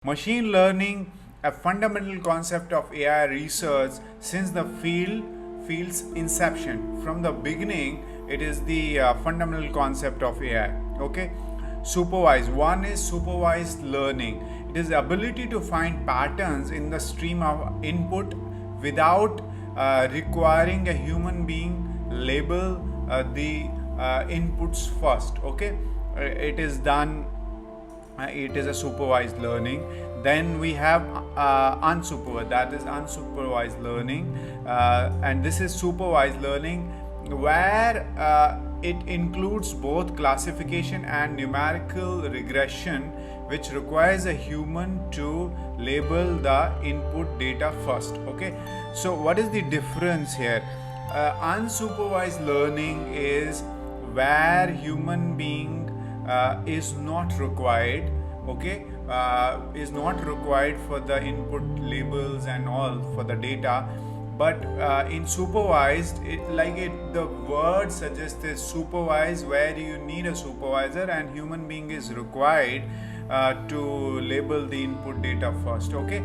Machine learning, a fundamental concept of AI research since the field's inception. From the beginning, it is the fundamental concept of AI. Okay, supervised. One is supervised learning. It is the ability to find patterns in the stream of input without requiring a human being label the inputs first. Okay, it is done it is a supervised learning. Then we have unsupervised, that is unsupervised learning, and this is supervised learning where it includes both classification and numerical regression, which requires a human to label the input data first. Okay, so what is the difference here? Unsupervised learning is where human being is not required. Okay, is not required for the input labels and all for the data, but in supervised, the word suggests is supervised, where you need a supervisor and human being is required to label the input data first. Okay,